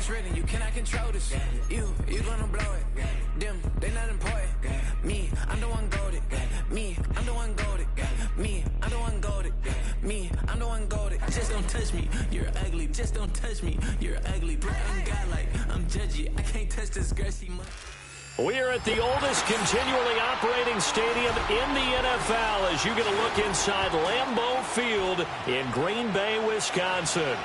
it's written, you cannot control this. You gonna blow it. Them, they not important. Me, I'm the one golded. Me, I'm the one golded. Me, I'm the one golded. Me, I'm the one golded. Just don't touch me, you're ugly. Just don't touch me, you're ugly. Bro, I'm godlike, I'm judgy. I can't touch this girl, she must. We are at the oldest continually operating stadium in the NFL as you get a look inside Lambeau Field in Green Bay, Wisconsin.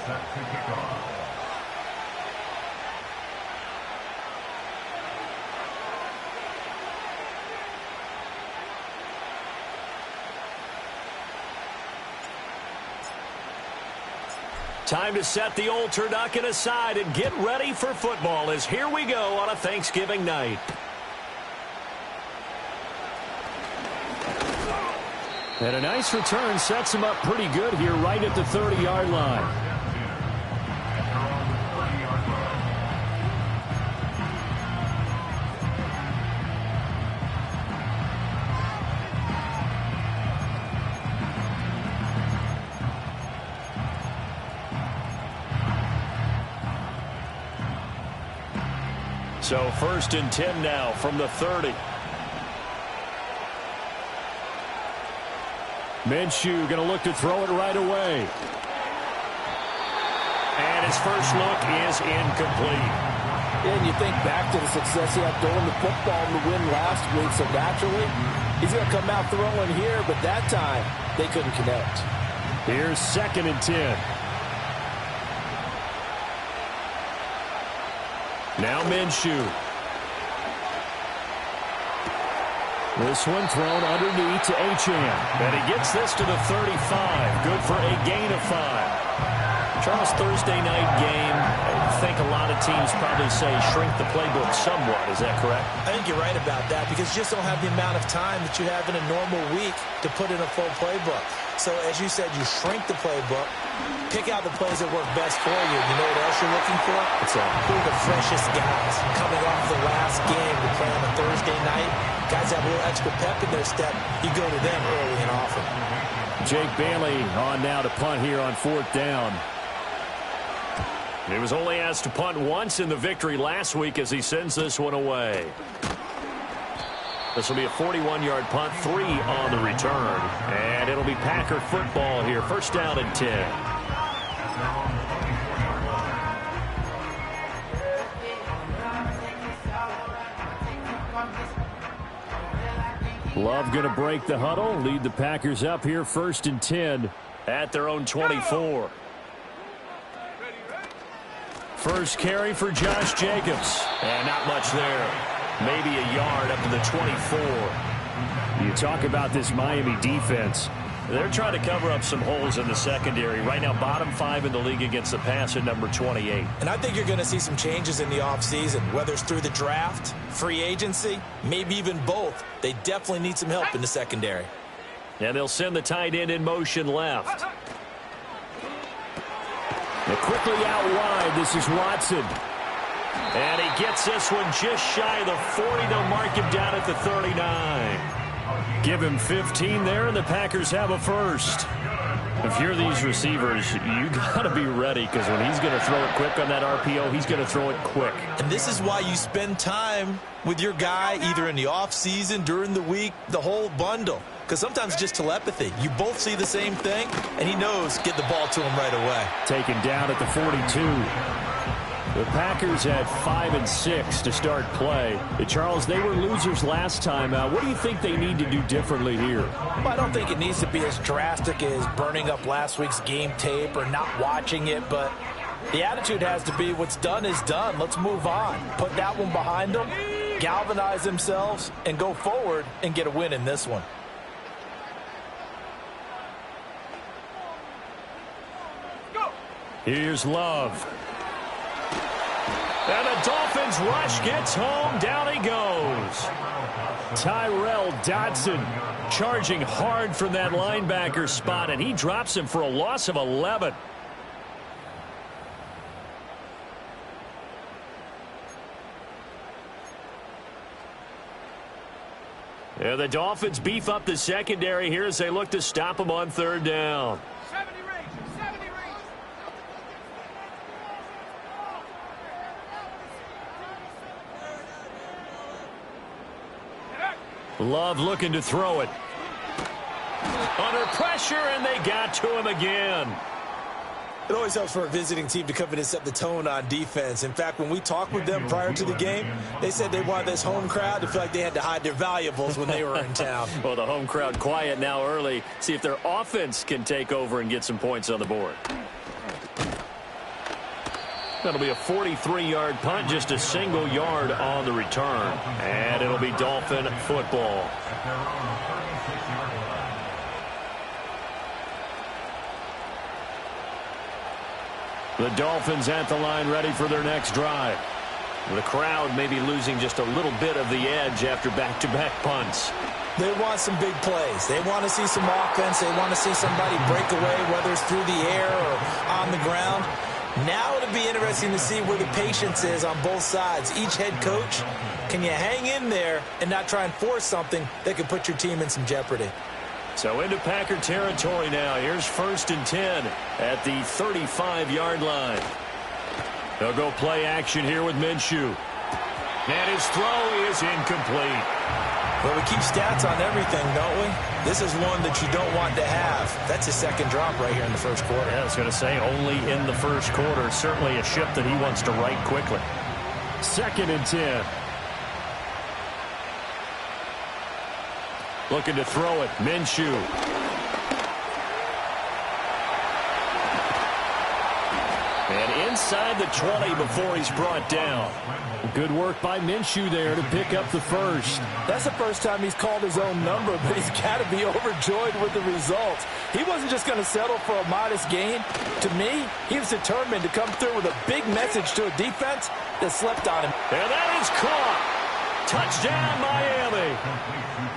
Set to kick off. Time to set the old turducken aside and get ready for football as here we go on a Thanksgiving night. And a nice return sets him up pretty good here right at the 30-yard line. So 1st and 10 now from the 30. Minshew going to look to throw it right away. And his first look is incomplete. And you think back to the success he had throwing the football in the win last week, so naturally he's going to come out throwing here, but that time they couldn't connect. Here's 2nd and 10. Now Minshew. This one thrown underneath to Achane. And he gets this to the 35. Good for a gain of 5. Charles, Thursday night game. I think a lot of teams probably say shrink the playbook somewhat. Is that correct? I think you're right about that because you just don't have the amount of time that you have in a normal week to put in a full playbook. So as you said, you shrink the playbook, pick out the plays that work best for you. You know what else you're looking for? What's that? Who are the freshest guys coming off the last game to play on a Thursday night? Guys have a little extra pep in their step. You go to them early and often. Jake Bailey on now to punt here on 4th down. He was only asked to punt once in the victory last week as he sends this one away. This will be a 41-yard punt, 3 on the return. And it'll be Packer football here. 1st down and 10. Love going to break the huddle, lead the Packers up here 1st and 10 at their own 24. First carry for Josh Jacobs. And not much there. Maybe a yard up to the 24. You talk about this Miami defense. They're trying to cover up some holes in the secondary. Right now, bottom 5 in the league against the pass at number 28. And I think you're going to see some changes in the offseason, whether it's through the draft, free agency, maybe even both. They definitely need some help in the secondary. And they'll send the tight end in motion left. And quickly out wide, this is Watson. And he gets this one just shy of the 40. They'll mark him down at the 39. Give him 15 there, and the Packers have a first. If you're these receivers, you got to be ready because when he's going to throw it quick on that RPO, he's going to throw it quick. And this is why you spend time with your guy either in the offseason, during the week, the whole bundle. Because sometimes it's just telepathy. You both see the same thing, and he knows get the ball to him right away. Taken down at the 42. The Packers had 5 and 6 to start play. Charles, they were losers last time out. What do you think they need to do differently here? Well, I don't think it needs to be as drastic as burning up last week's game tape or not watching it, but the attitude has to be what's done is done. Let's move on. Put that one behind them, galvanize themselves, and go forward and get a win in this one. Here's Love. And the Dolphins rush gets home. Down he goes. Tyrell Dodson Charging hard from that linebacker spot, and he drops him for a loss of 11. And the Dolphins beef up the secondary here as they look to stop them on third down. 70 range. Love looking to throw it. Under pressure, and they got to him again. It always helps for a visiting team to come in and set the tone on defense. In fact, when we talked with them prior to the game, they said they wanted this home crowd to feel like they had to hide their valuables when they were in town. Well, the home crowd quiet now early. See if their offense can take over and get some points on the board. That'll be a 43-yard punt, just a single yard on the return. And it'll be Dolphin football. The Dolphins at the line ready for their next drive. The crowd may be losing just a little bit of the edge after back-to-back punts. They want some big plays. They want to see some offense. They want to see somebody break away, whether it's through the air or on the ground. Now it'll be interesting to see where the patience is on both sides. Each head coach, can you hang in there and not try and force something that could put your team in some jeopardy? So into Packer territory now. Here's 1st and 10 at the 35-yard line. They'll go play action here with Minshew. And his throw is incomplete. Well, we keep stats on everything, don't we? This is one that you don't want to have. That's his second drop right here in the first quarter. Yeah, I was going to say only in the first quarter. Certainly a ship that he wants to right quickly. 2nd and 10. Looking to throw it. Minshew. And inside the 20 before he's brought down. Good work by Minshew there to pick up the first. That's the first time he's called his own number, but he's got to be overjoyed with the results. He wasn't just going to settle for a modest gain. To me, he was determined to come through with a big message to a defense that slept on him. And that is caught. Touchdown, Miami.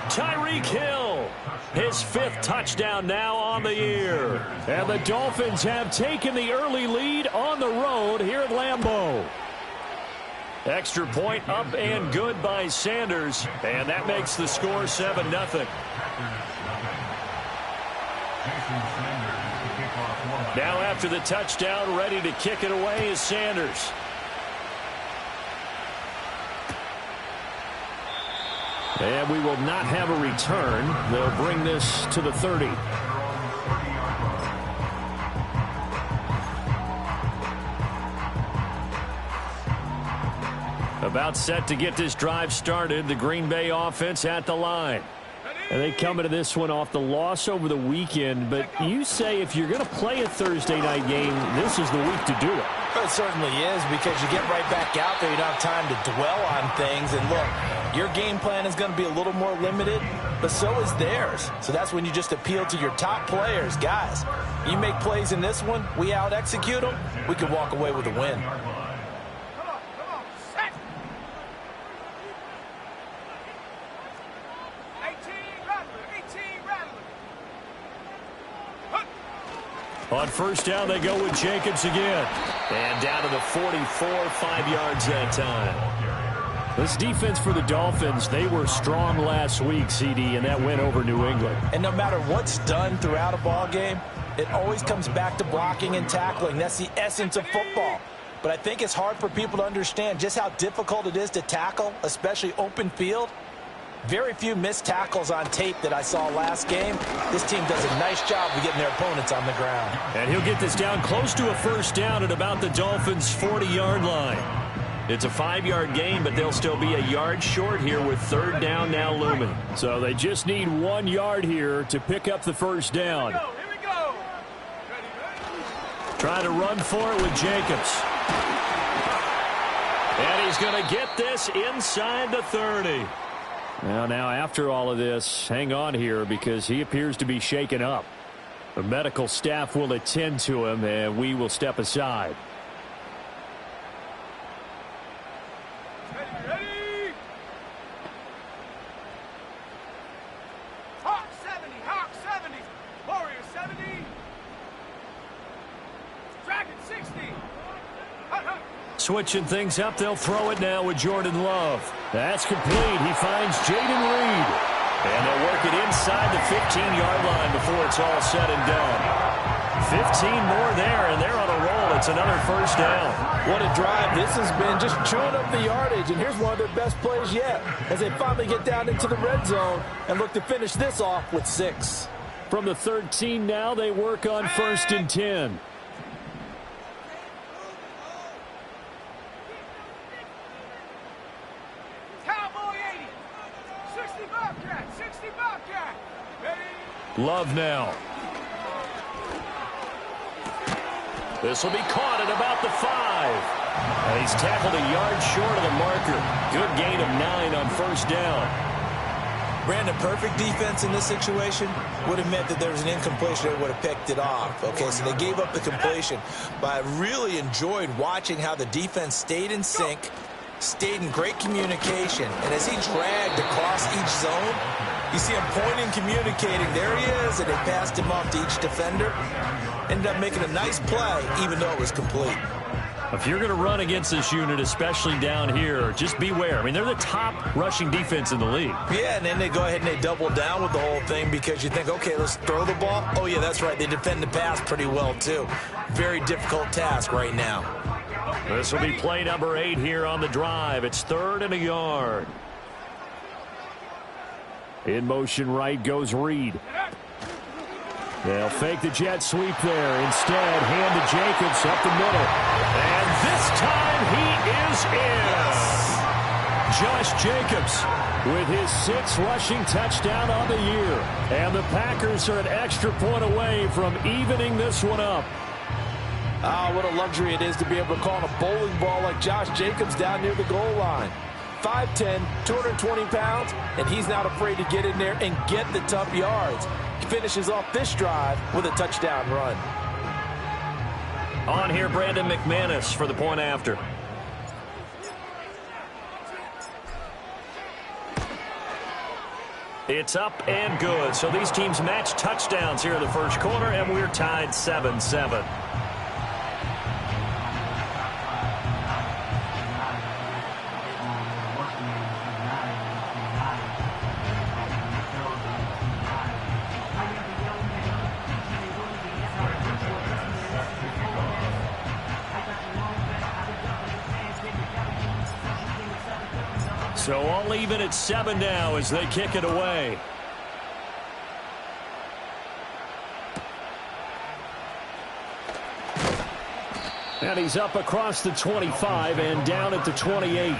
Tyreek Hill, his 5th touchdown now on the year. And the Dolphins have taken the early lead on the road here at Lambeau. Extra point up and good by Sanders, and that makes the score 7-0. Now after the touchdown, ready to kick it away is Sanders. And we will not have a return. They'll bring this to the 30. About set to get this drive started. The Green Bay offense at the line. And they come into this one off the loss over the weekend. But you say if you're going to play a Thursday night game, this is the week to do it. It certainly is, because you get right back out there. You don't have time to dwell on things. And look, your game plan is going to be a little more limited, but so is theirs. So that's when you just appeal to your top players. Guys, you make plays in this one, we out-execute them, we can walk away with a win. On first down, they go with Jacobs again. And down to the 44, 5 yards that time. This defense for the Dolphins, they were strong last week, CD, and that went over New England. And no matter what's done throughout a ball game, it always comes back to blocking and tackling. That's the essence of football. But I think it's hard for people to understand just how difficult it is to tackle, especially open field. Very few missed tackles on tape that I saw last game. This team does a nice job of getting their opponents on the ground. And he'll get this down close to a first down at about the Dolphins' 40-yard line. It's a 5-yard gain, but they'll still be a yard short here with third down now looming. So they just need 1 yard here to pick up the first down. Here we go. Trying to run for it with Jacobs. And he's going to get this inside the 30. Well, now after all of this, hang on here because he appears to be shaken up. The medical staff will attend to him, and we will step aside. Ready? Hawk 70, Hawk 70, Warrior 70, Dragon 60. Hut, hut. Switching things up, they'll throw it now with Jordan Love. That's complete. He finds Jaden Reed. And they'll work it inside the 15-yard line before it's all said and done. 15 more there, and they're on a roll. It's another first down. What a drive this has been, just chewing up the yardage. And here's one of their best plays yet as they finally get down into the red zone and look to finish this off with 6. From the 13 now, they work on 1st and 10. Cowboy 80. 60 Bobcat. 60 Bobcat. Ready? Love now. This will be caught at about the 5. And he's tackled a yard short of the marker. Good gain of 9 on 1st down. Brandon, perfect defense in this situation would have meant that there was an incompletion that would have picked it off. Okay, so they gave up the completion. But I really enjoyed watching how the defense stayed in sync, stayed in great communication. And as he dragged across each zone, you see him pointing, communicating. There he is, and they passed him off to each defender. Ended up making a nice play, even though it was complete. If you're going to run against this unit, especially down here, just beware. I mean, they're the top rushing defense in the league. Yeah, and then they go ahead and they double down with the whole thing because you think, okay, let's throw the ball. Oh, yeah, that's right. They defend the pass pretty well, too. Very difficult task right now. This will be play number 8 here on the drive. It's 3rd and a yard. In motion right goes Reed. They'll fake the jet sweep there. Instead, hand to Jacobs up the middle. And this time he is in. Josh Jacobs with his 6th rushing touchdown on the year. And the Packers are an extra point away from evening this one up. Ah, what a luxury it is to be able to call a bowling ball like Josh Jacobs down near the goal line. 5'10", 220 pounds, and he's not afraid to get in there and get the tough yards. He finishes off this drive with a touchdown run. On here, Brandon McManus for the point after. It's up and good. So these teams match touchdowns here in the first quarter, and we're tied 7-7. So all even at 7 now as they kick it away. And he's up across the 25 and down at the 28.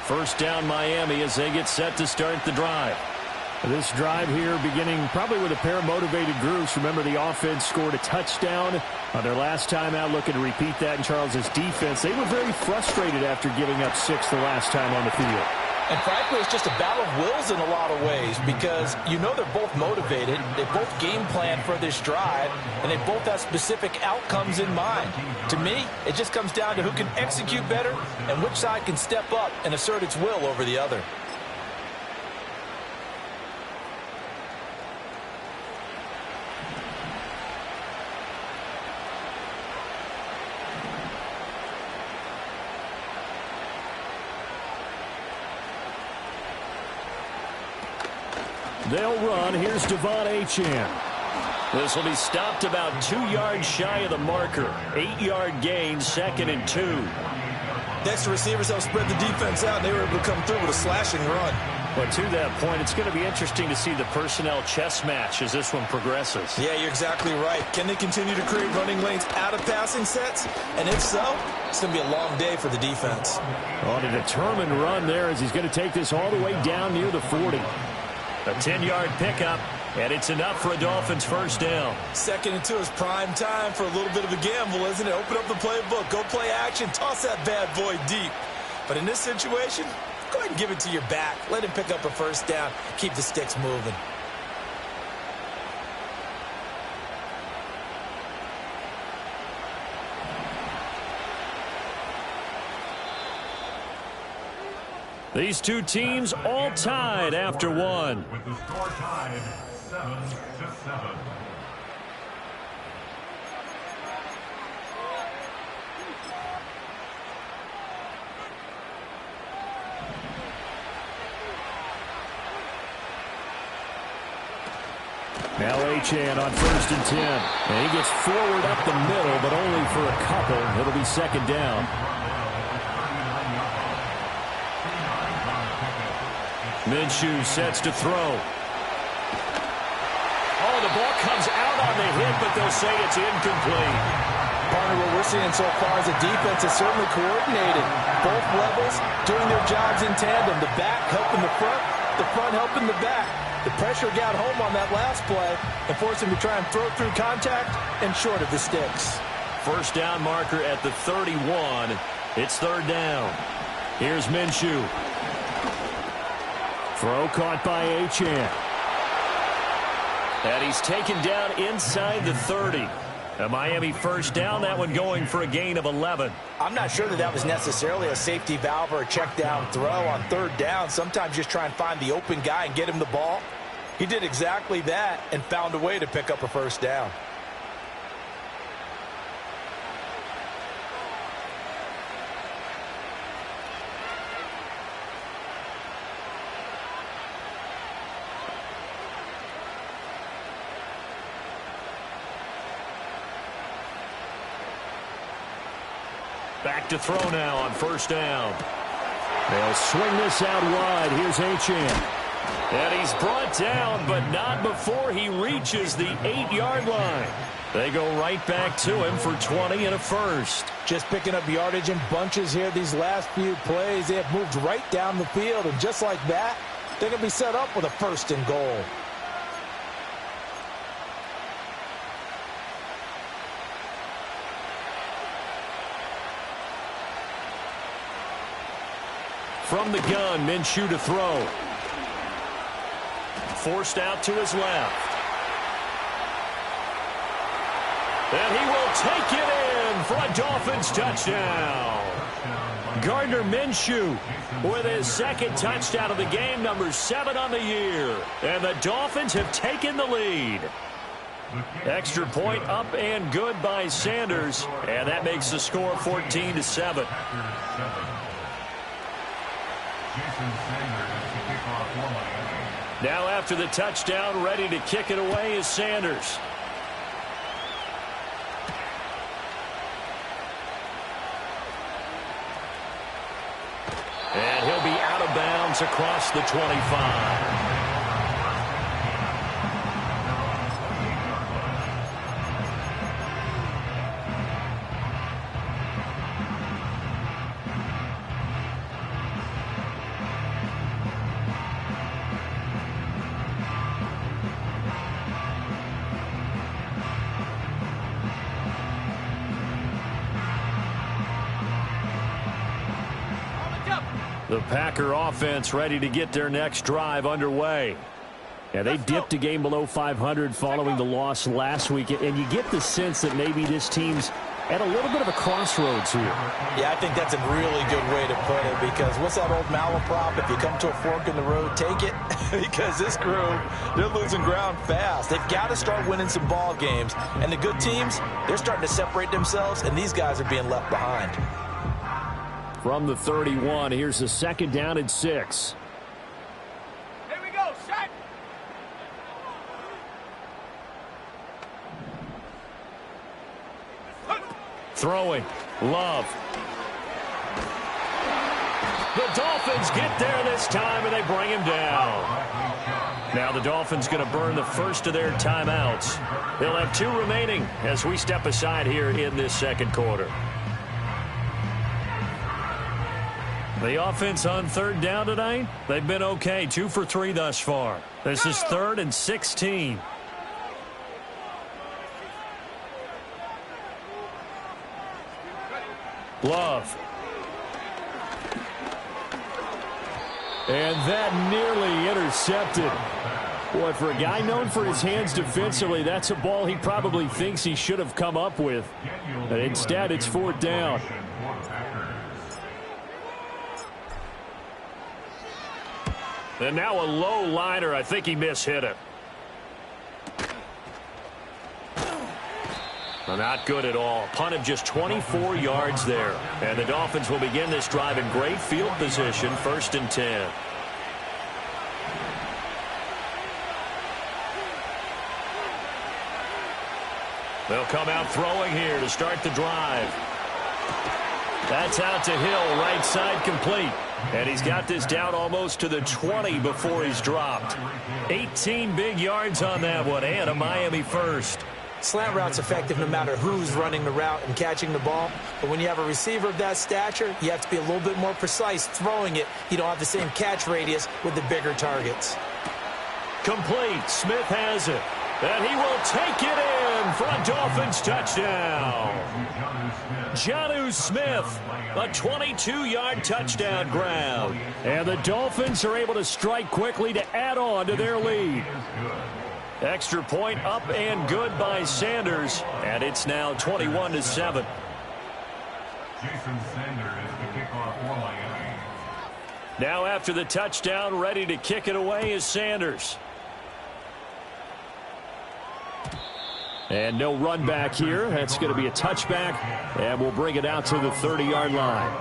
First down Miami as they get set to start the drive. This drive here beginning probably with a pair of motivated groups. Remember, the offense scored a touchdown on their last time out, looking to repeat that in Charles's defense. They were very frustrated after giving up 6 the last time on the field. And frankly, it's just a battle of wills in a lot of ways because you know they're both motivated. They both game plan for this drive, and they both have specific outcomes in mind. To me, it just comes down to who can execute better and which side can step up and assert its will over the other. They'll run. Here's Devon Achane. This will be stopped about 2 yards shy of the marker. 8-yard gain, 2nd and 2. Next, the receivers help spread the defense out, and they were able to come through with a slashing run. But to that point, it's going to be interesting to see the personnel chess match as this one progresses. Yeah, you're exactly right. Can they continue to create running lanes out of passing sets? And if so, it's going to be a long day for the defense. On a determined run there as he's going to take this all the way down near the 40. A 10-yard pickup, and it's enough for a Dolphins first down. 2nd and 2 is prime time for a little bit of a gamble, isn't it? Open up the playbook, go play action, toss that bad boy deep. But in this situation, go ahead and give it to your back. Let him pick up a first down. Keep the sticks moving. These two teams all tied after one. With the score tied 7-7. Now Achane on 1st and 10. And he gets forward up the middle, but only for a couple. It'll be 2nd down. Minshew sets to throw. Oh, the ball comes out on the hit, but they'll say it's incomplete. Partner, what we're seeing so far is the defense is certainly coordinated. Both levels doing their jobs in tandem. The back helping the front helping the back. The pressure got home on that last play and forced him to try and throw through contact and short of the sticks. 1st down marker at the 31. It's 3rd down. Here's Minshew. Throw caught by Achane. And he's taken down inside the 30. A Miami 1st down, that one going for a gain of 11. I'm not sure that was necessarily a safety valve or a check down throw on 3rd down. Sometimes just try and find the open guy and get him the ball. He did exactly that and found a way to pick up a 1st down. Back to throw now on 1st down. They'll swing this out wide. Here's Achane. And he's brought down, but not before he reaches the 8-yard line. They go right back to him for 20 and a 1st. Just picking up yardage in bunches here these last few plays. They have moved right down the field, and just like that, they're going to be set up with a 1st and goal. From the gun, Minshew to throw. Forced out to his left. And he will take it in for a Dolphins touchdown. Gardner Minshew with his 2nd touchdown of the game, number 7 on the year. And the Dolphins have taken the lead. Extra point up and good by Sanders. And that makes the score 14-7. Now after the touchdown, ready to kick it away is Sanders. And he'll be out of bounds across the 25. The Packer offense ready to get their next drive underway. Yeah, they dipped a game below 500 following the loss last week, and you get the sense that maybe this team's at a little bit of a crossroads here. Yeah, I think that's a really good way to put it, because what's that old malaprop? If you come to a fork in the road, take it. Because this crew, they're losing ground fast. They've got to start winning some ball games. And the good teams, they're starting to separate themselves, and these guys are being left behind. From the 31, here's the 2nd down and 6. Here we go, set. Throwing. Love. The Dolphins get there this time, and they bring him down. Now the Dolphins going to burn the first of their timeouts. They'll have 2 remaining as we step aside here in this 2nd quarter. The offense on 3rd down tonight, they've been okay. 2 for 3 thus far. This is 3rd and 16. Love. And that nearly intercepted. Boy, for a guy known for his hands defensively, that's a ball he probably thinks he should have come up with. But instead, it's 4th down. And now a low liner. I think he mishit it. Not good at all. Punt of just 24 yards there. And the Dolphins will begin this drive in great field position, 1st and 10. They'll come out throwing here to start the drive. That's out to Hill, right side complete. And he's got this down almost to the 20 before he's dropped. 18 big yards on that one, and a Miami first. Slant route's effective no matter who's running the route and catching the ball. But when you have a receiver of that stature, you have to be a little bit more precise throwing it. You don't have the same catch radius with the bigger targets. Complete. Smith has it. And he will take it in for a Dolphins touchdown. Jonnu Smith, a 22-yard touchdown grab. And the Dolphins are able to strike quickly to add on to their lead. Extra point up and good by Sanders. And it's now 21-7. Now after the touchdown, ready to kick it away is Sanders. And no run back here. That's going to be a touchback. And we'll bring it out to the 30-yard line.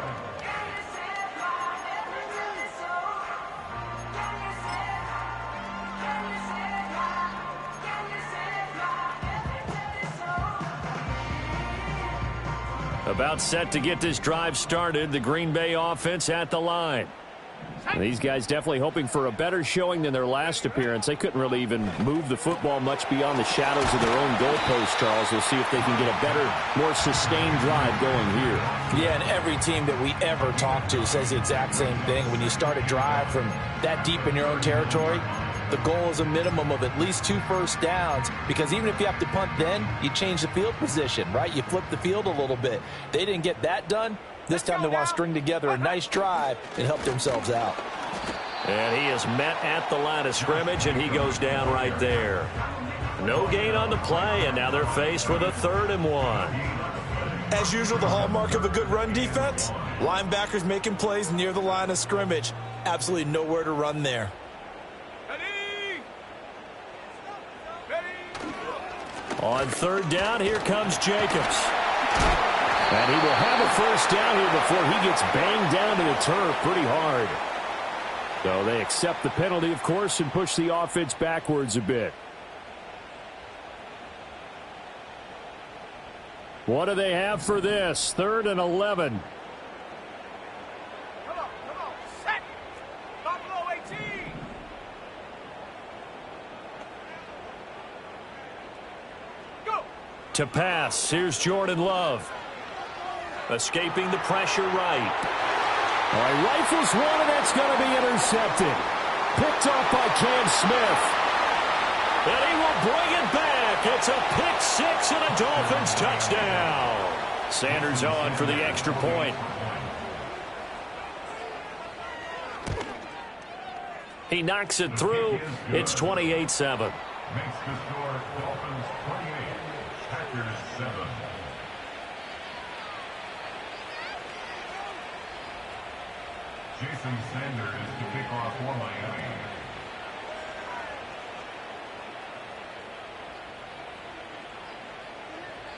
About set to get this drive started. The Green Bay offense at the line. And these guys definitely hoping for a better showing than their last appearance. They couldn't really even move the football much beyond the shadows of their own goalpost, Charles. We'll see if they can get a better, more sustained drive going here. Yeah, and every team that we ever talk to says the exact same thing. When you start a drive from that deep in your own territory, the goal is a minimum of at least 2 first downs, because even if you have to punt then, you change the field position, right? You flip the field a little bit. They didn't get that done. This time they want to string together a nice drive and help themselves out. And he is met at the line of scrimmage, and he goes down right there. No gain on the play, and now they're faced with a 3rd and 1. As usual, the hallmark of a good run defense, linebackers making plays near the line of scrimmage. Absolutely nowhere to run there. On 3rd down, here comes Jacobs. And he will have a first down here before he gets banged down to the turf pretty hard. So they accept the penalty, of course, and push the offense backwards a bit. What do they have for this? 3rd and 11. Come on, set. Buffalo 18. Go. To pass, here's Jordan Love. Escaping the pressure right. All right, rifles one, and that's going to be intercepted. Picked off by Cam Smith. And he will bring it back. It's a pick 6 and a Dolphins touchdown. Sanders on for the extra point. He knocks it through. It's 28-7. Makes the score Dolphins 28, Packers 7. Jason Sanders to kick off for Miami.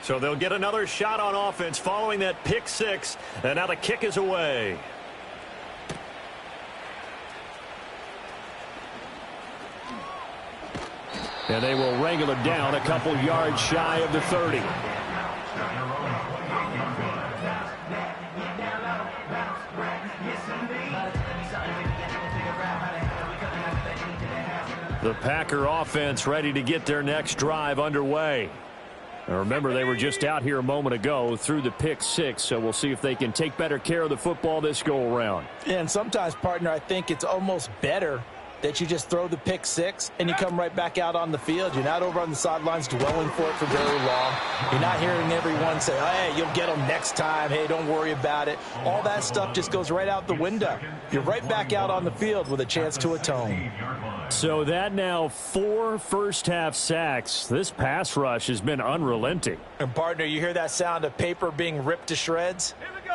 So they'll get another shot on offense following that pick 6. And now the kick is away. And they will wrangle it down a couple yards shy of the 30. The Packer offense ready to get their next drive underway. Now remember, they were just out here a moment ago through the pick 6, so we'll see if they can take better care of the football this go around. And sometimes, partner, I think it's almost better that you just throw the pick 6 and you come right back out on the field. You're not over on the sidelines dwelling for it for very long. You're not hearing everyone say, hey, you'll get them next time. Hey, don't worry about it. All that stuff just goes right out the window. You're right back out on the field with a chance to atone. So that now 4 first-half sacks. This pass rush has been unrelenting. And, partner, you hear that sound of paper being ripped to shreds?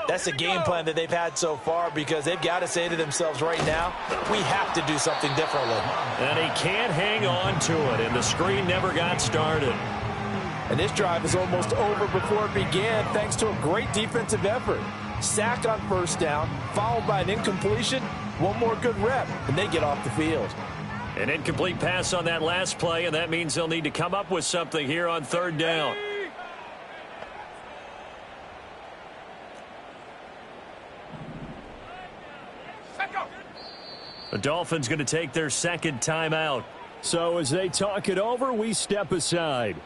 That's the game plan that they've had so far, because they've got to say to themselves right now, we have to do something differently. And he can't hang on to it, and the screen never got started. And this drive is almost over before it began, thanks to a great defensive effort. Sack on first down, followed by an incompletion, one more good rep, and they get off the field. An incomplete pass on that last play, and that means they'll need to come up with something here on 3rd down. The Dolphins going to take their second timeout. So as they talk it over, we step aside.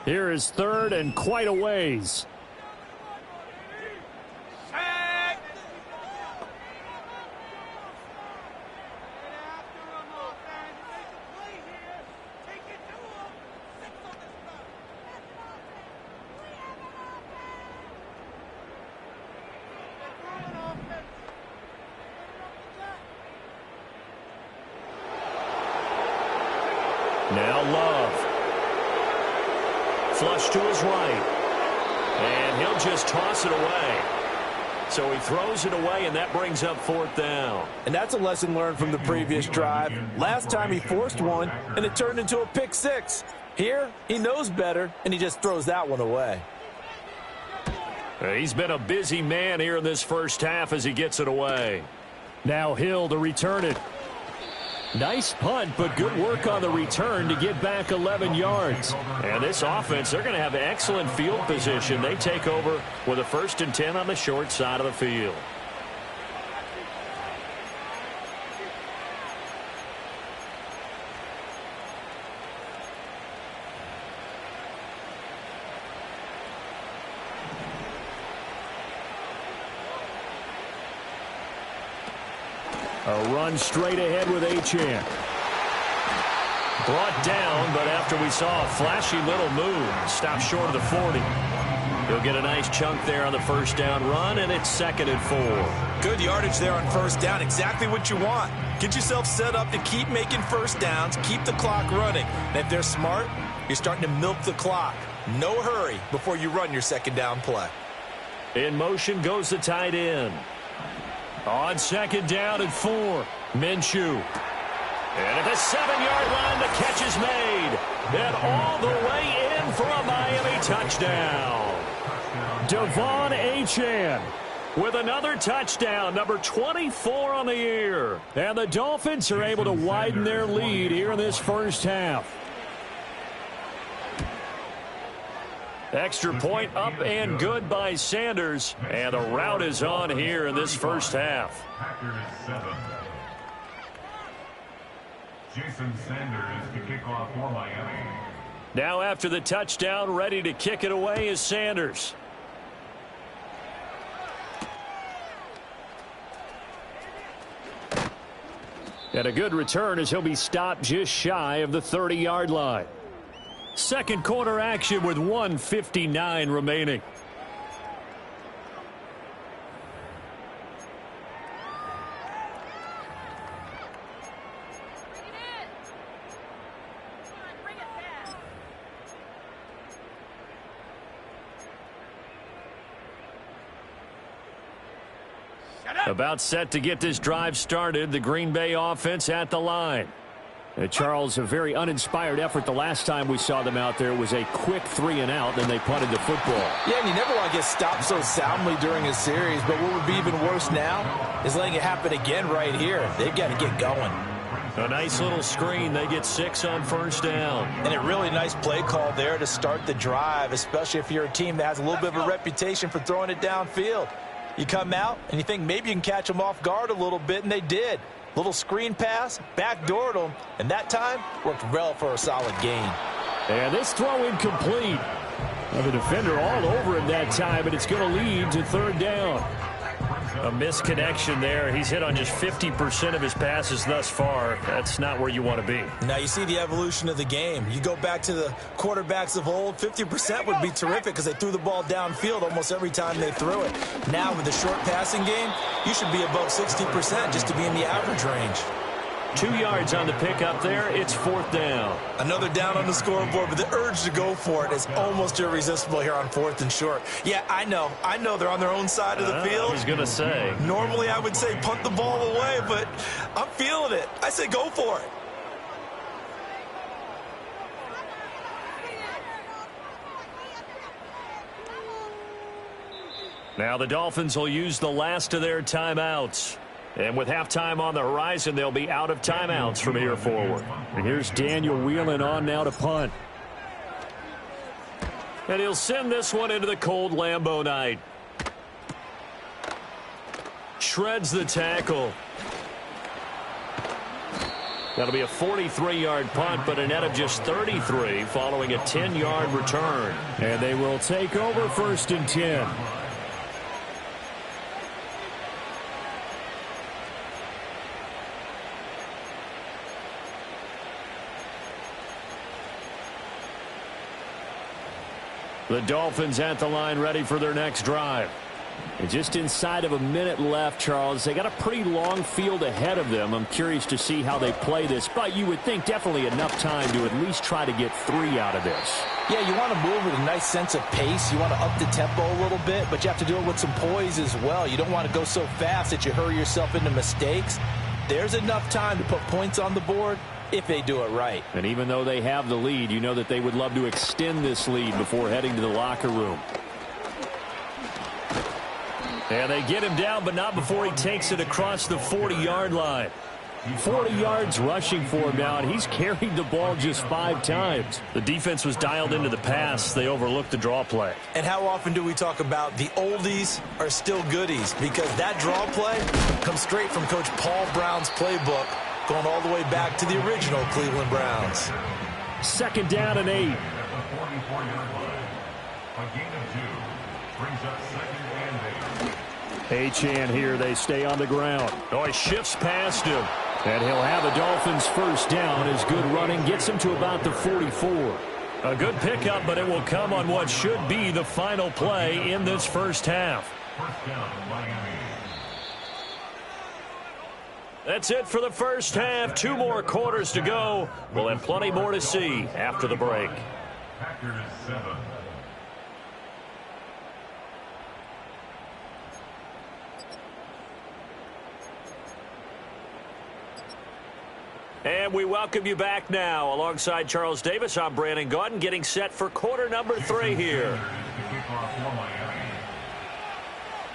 Here is third and quite a ways. Now Love. Flush to his right. And he'll just toss it away. So he throws it away, and that brings up fourth down. And that's a lesson learned from the previous drive. Last time he forced one, and it turned into a pick six. Here, he knows better, and he just throws that one away. He's been a busy man here in this first half as he gets it away. Now Hill to return it. Nice punt, but good work on the return to get back 11 yards. And this offense, they're going to have excellent field position. They take over with a 1st and 10 on the short side of the field. A run straight ahead with Achane. Brought down, but after we saw a flashy little move, stopped short of the 40. He'll get a nice chunk there on the first down run, and it's 2nd and 4. Good yardage there on first down. Exactly what you want. Get yourself set up to keep making first downs, keep the clock running. And if they're smart, you're starting to milk the clock. No hurry before you run your second down play. In motion goes the tight end. On 2nd down and 4, Minshew. And at the 7-yard line, the catch is made. And all the way in for a Miami touchdown. Devon Achane with another touchdown, number 24 on the year. And the Dolphins are able to widen their lead here in this first half. Extra point up and good by Sanders. And the route is on here in this first half. Packers 7. Jason Sanders to kick off for Miami. Now after the touchdown, ready to kick it away is Sanders. And a good return as he'll be stopped just shy of the 30-yard line. Second quarter action with 1:59 remaining. About set to get this drive started. The Green Bay offense at the line. Charles, a very uninspired effort the last time we saw them out there. Was a quick 3-and-out, then they punted the football. Yeah, and you never want to get stopped so soundly during a series, but what would be even worse now is letting it happen again right here. They've got to get going. A nice little screen. They get 6 on first down. And a really nice play call there to start the drive, especially if you're a team that has a little bit of a reputation for throwing it downfield. You come out and you think maybe you can catch them off guard a little bit, and they did. Little screen pass, backdoored them, and that time worked well for a solid gain. And this throw incomplete. The defender all over him that time, but it's going to lead to 3rd down. A misconnection there. He's hit on just 50% of his passes thus far. That's not where you want to be. Now you see the evolution of the game. You go back to the quarterbacks of old, 50% would be terrific because they threw the ball downfield almost every time they threw it. Now with the short passing game, you should be above 60% just to be in the average range. 2 yards on the pickup there. It's 4th down. Another down on the scoreboard, but the urge to go for it is almost irresistible here on 4th and short. Yeah, I know they're on their own side of the field. I was going to say. Normally I would say punt the ball away, but I'm feeling it. I say go for it. Now the Dolphins will use the last of their timeouts. And with halftime on the horizon, they'll be out of timeouts from here forward. And here's Daniel wheeling on now to punt. And he'll send this one into the cold Lambeau night. Shreds the tackle. That'll be a 43-yard punt, but a net of just 33 following a 10-yard return. And they will take over 1st and 10. The Dolphins at the line ready for their next drive. And just inside of a minute left, Charles. They got a pretty long field ahead of them. I'm curious to see how they play this, but you would think definitely enough time to at least try to get 3 out of this. Yeah, you want to move with a nice sense of pace. You want to up the tempo a little bit, but you have to do it with some poise as well. You don't want to go so fast that you hurry yourself into mistakes. There's enough time to put points on the board if they do it right. And even though they have the lead, you know that they would love to extend this lead before heading to the locker room. And they get him down, but not before he takes it across the 40-yard line. 40 yards rushing for him now, and he's carried the ball just 5 times. The defense was dialed into the pass. They overlooked the draw play. And how often do we talk about the oldies are still goodies? Because that draw play comes straight from Coach Paul Brown's playbook, going all the way back to the original Cleveland Browns. 2nd down and 8. At the 44-yard line, a gain of 2 brings up 2nd and 8. Achane here. They stay on the ground. Oh, he shifts past him. And he'll have the Dolphins 1st down. His good running gets him to about the 44. A good pickup, but it will come on what should be the final play in this first half. 1st down, Miami. That's it for the first half. 2 more quarters to go. We'll have plenty more to see after the break. Packers 7. And we welcome you back now. Alongside Charles Davis, I'm Brandon Gaudin, getting set for quarter number 3 here.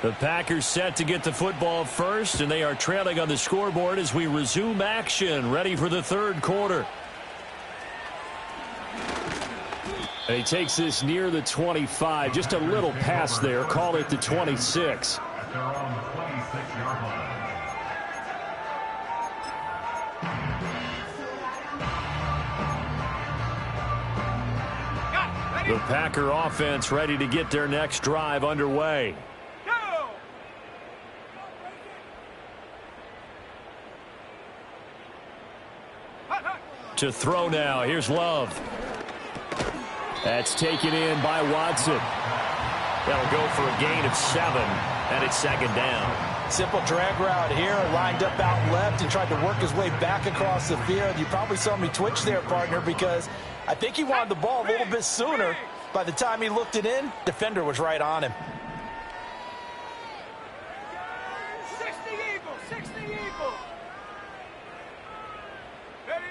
The Packers set to get the football first, and they are trailing on the scoreboard as we resume action, ready for the 3rd quarter. And he takes this near the 25, just a little past there, call it the 26. At their own 26-yard line. The Packer offense ready to get their next drive underway. Go! To throw now. Here's Love. That's taken in by Watson. That'll go for a gain of 7, and it's 2nd down. Simple drag route here, lined up out left and tried to work his way back across the field. You probably saw me twitch there, partner, because I think he wanted the ball a little bit sooner. By the time he looked it in, defender was right on him. 60 Eagles, 60 Eagles. Ready?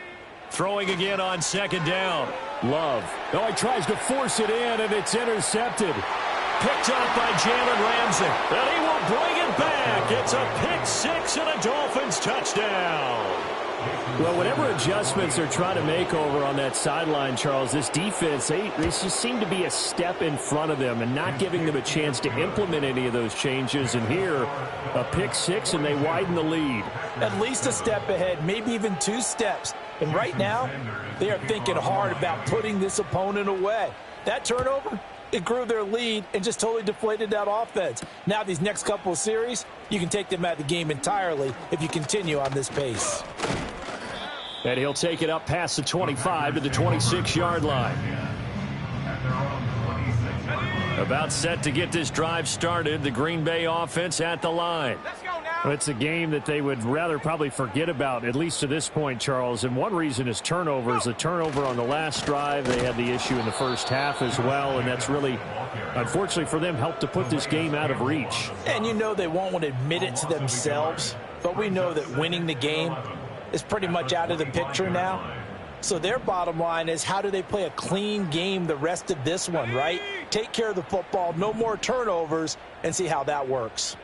Throwing again on 2nd down. Love. Oh, he tries to force it in, and it's intercepted. Picked up by Jalen Ramsey. And he will bring it back. It's a pick 6 and a Dolphins touchdown. Well, whatever adjustments they're trying to make over on that sideline, Charles, this defense, they just seem to be a step in front of them and not giving them a chance to implement any of those changes. And here, a pick 6, and they widen the lead. At least a step ahead, maybe even 2 steps. And right now, they are thinking hard about putting this opponent away. That turnover, it grew their lead and just totally deflated that offense. Now these next couple of series, you can take them out of the game entirely if you continue on this pace. And he'll take it up past the 25 to the 26-yard line. About set to get this drive started. The Green Bay offense at the line. Let's go now. Well, it's a game that they would rather probably forget about, at least to this point, Charles. And one reason is turnovers. The turnover on the last drive, they had the issue in the first half as well. And that's really, unfortunately for them, helped to put this game out of reach. And you know they won't admit it to themselves, but we know that winning the game is pretty much out of the picture now. So their bottom line is, how do they play a clean game the rest of this one, right? Take care of the football, no more turnovers, and see how that works.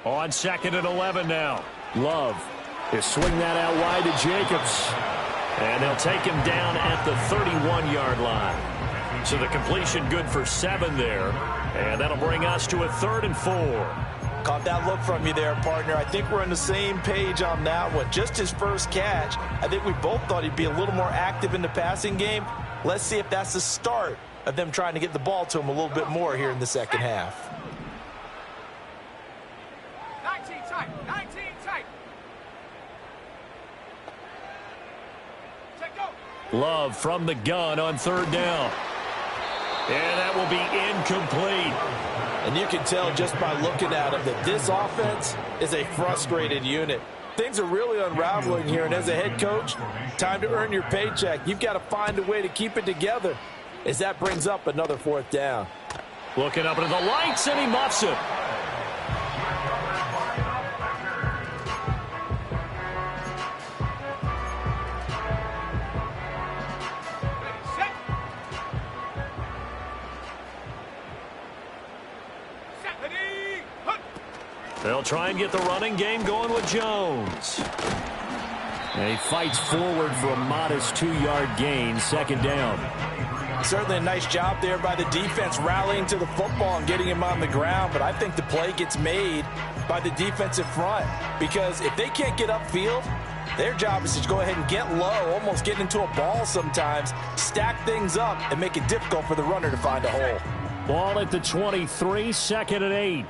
On 2nd and 11 now. Love is swing that out wide to Jacobs. And they'll take him down at the 31-yard line. So the completion good for 7 there. And that'll bring us to a 3rd and 4. Caught that look from you there, partner. I think we're on the same page on that one. Just his first catch. I think we both thought he'd be a little more active in the passing game. Let's see if that's the start of them trying to get the ball to him a little bit more here in the second half. 19 tight. 19 tight. Check go. Love from the gun on 3rd down. And that will be incomplete. And you can tell just by looking at him that this offense is a frustrated unit. Things are really unraveling here, and as a head coach, time to earn your paycheck. You've got to find a way to keep it together as that brings up another 4th down. Looking up into the lights, and he muffs it. They'll try and get the running game going with Jones. And he fights forward for a modest 2-yard gain, 2nd down. Certainly a nice job there by the defense rallying to the football and getting him on the ground, but I think the play gets made by the defensive front because if they can't get upfield, their job is to go ahead and get low, almost get into a ball sometimes, stack things up, and make it difficult for the runner to find a hole. Ball at the 23, 2nd and 8.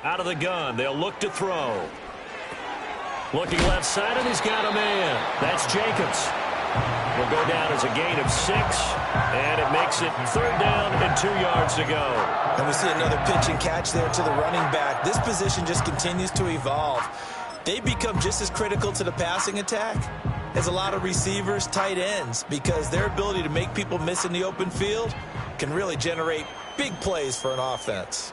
Out of the gun, they'll look to throw. Looking left side, and he's got a man. That's Jacobs. Will go down as a gain of 6, and it makes it 3rd down and 2 yards to go. And we see another pitch and catch there to the running back. This position just continues to evolve. They become just as critical to the passing attack as a lot of receivers, tight ends, because their ability to make people miss in the open field can really generate big plays for an offense.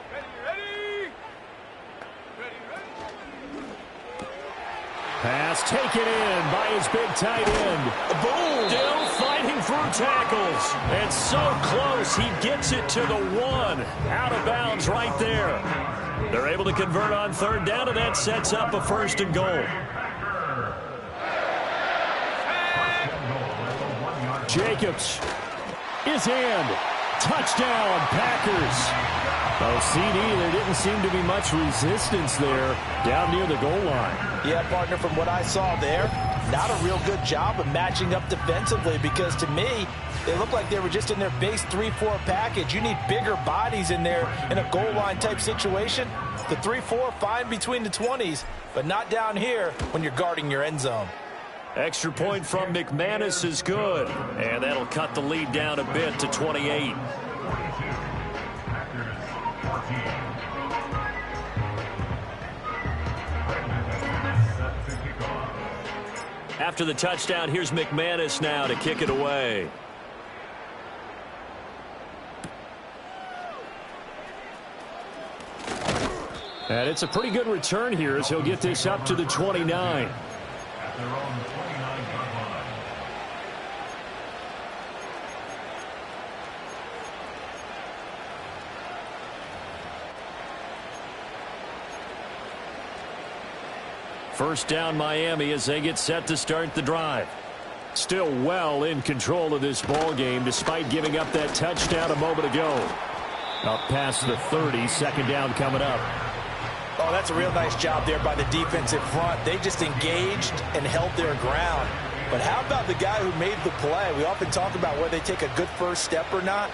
Pass taken in by his big tight end. Boom! Still fighting through tackles. And so close, he gets it to the 1. Out of bounds right there. They're able to convert on 3rd down, and that sets up a 1st and goal. Jacobs is in. Touchdown, Packers. Oh, CD, there didn't seem to be much resistance there down near the goal line. Yeah, partner, from what I saw there, not a real good job of matching up defensively because to me, they look like they were just in their base 3-4 package. You need bigger bodies in there in a goal line type situation. The 3-4, fine between the 20s, but not down here when you're guarding your end zone. Extra point from McManus is good, and that'll cut the lead down a bit to 28. After the touchdown, here's McManus now to kick it away. And it's a pretty good return here as he'll get this up to the 29. First down Miami as they get set to start the drive. Still well in control of this ball game despite giving up that touchdown a moment ago. Up past the 30, 2nd down coming up. Oh, that's a real nice job there by the defensive front. They just engaged and held their ground. But how about the guy who made the play? We often talk about whether they take a good first step or not.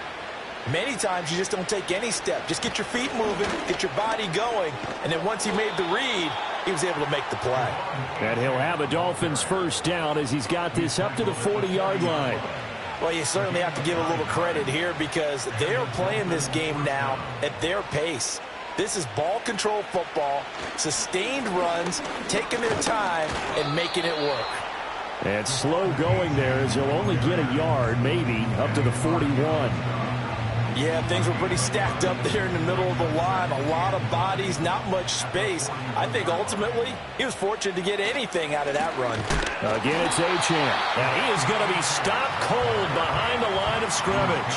Many times you just don't take any step. Just get your feet moving, get your body going, and then once he made the read, he was able to make the play. And he'll have a Dolphins first down as he's got this up to the 40-yard line. Well, you certainly have to give a little credit here because they're playing this game now at their pace. This is ball control football, sustained runs, taking their time and making it work. And slow going there as he'll only get a yard, maybe, up to the 41. Yeah, things were pretty stacked up there in the middle of the line. A lot of bodies, not much space. I think ultimately he was fortunate to get anything out of that run. Again, it's Achane. And he is going to be stopped cold behind the line of scrimmage.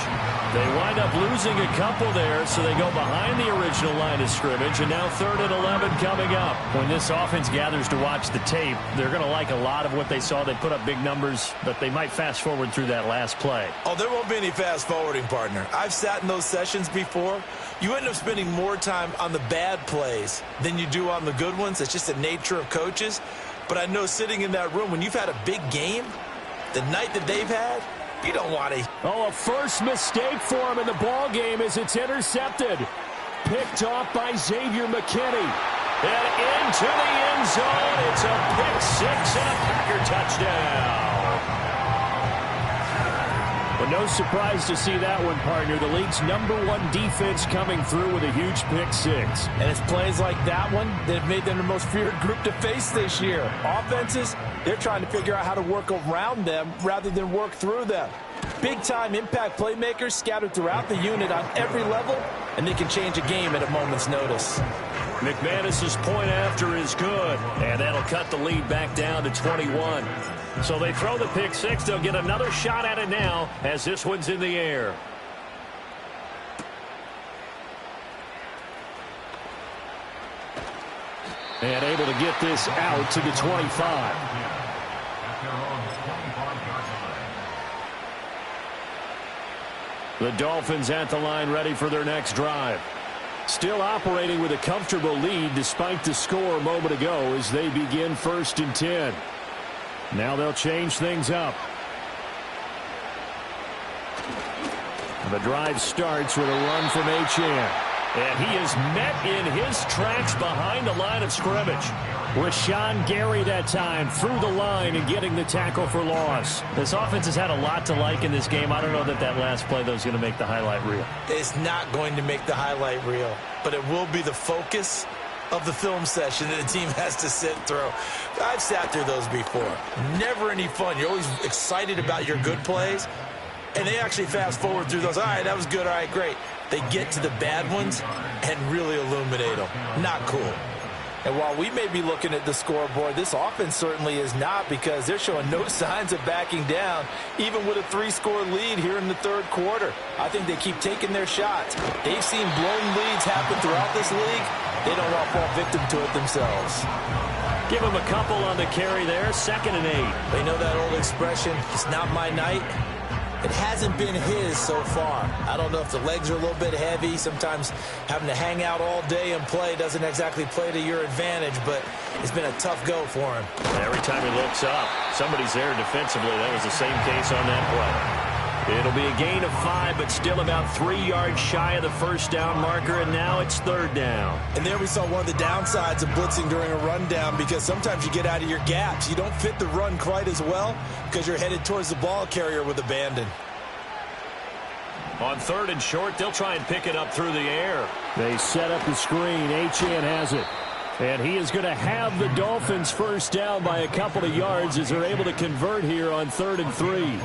They wind up losing a couple there, so they go behind the original line of scrimmage, and now 3rd and 11 coming up. When this offense gathers to watch the tape, they're going to like a lot of what they saw. They put up big numbers, but they might fast forward through that last play. Oh, there won't be any fast forwarding, partner. I've sat in those sessions before. You end up spending more time on the bad plays than you do on the good ones. It's just the nature of coaches. But I know sitting in that room, when you've had a big game, the night that they've had, you don't want to. Oh, a first mistake for him in the ball game as it's intercepted. Picked off by Xavier McKinney. And into the end zone. It's a pick six and a Packer touchdown. But no surprise to see that one, partner. The league's #1 defense coming through with a huge pick six. And it's plays like that one that have made them the most feared group to face this year. Offenses, they're trying to figure out how to work around them rather than work through them. Big-time impact playmakers scattered throughout the unit on every level, and they can change a game at a moment's notice. McManus's point after is good, and that'll cut the lead back down to 21. So they throw the pick six. They'll get another shot at it now as this one's in the air. And able to get this out to the 25. The Dolphins at the line ready for their next drive. Still operating with a comfortable lead despite the score a moment ago as they begin 1st and 10. Now they'll change things up. The drive starts with a run from Achane. And he is met in his tracks behind the line of scrimmage. Rashawn Gary that time through the line and getting the tackle for loss. This offense has had a lot to like in this game. I don't know that last play, though, is going to make the highlight reel. It's not going to make the highlight reel, but it will be the focus of the film session that the team has to sit through. I've sat through those before. Never any fun. You're always excited about your good plays, and they actually fast forward through those. All right, that was good. All right, great. They get to the bad ones and really illuminate them. Not cool. And while we may be looking at the scoreboard, this offense certainly is not, because they're showing no signs of backing down, even with a 3-score lead here in the 3rd quarter. I think they keep taking their shots. They've seen blown leads happen throughout this league. They don't want to fall victim to it themselves. Give him a couple on the carry there. 2nd and 8. They know that old expression, it's not my night. It hasn't been his so far. I don't know if the legs are a little bit heavy. Sometimes having to hang out all day and play doesn't exactly play to your advantage, but it's been a tough go for him. Every time he looks up, somebody's there defensively. That was the same case on that play. It'll be a gain of 5, but still about 3 yards shy of the first down marker, and now it's 3rd down. And there we saw one of the downsides of blitzing during a rundown, because sometimes you get out of your gaps. You don't fit the run quite as well because you're headed towards the ball carrier with abandon. On 3rd and short, they'll try and pick it up through the air. They set up the screen. Achane has it. And he is going to have the Dolphins first down by a couple of yards as they're able to convert here on 3rd and 3.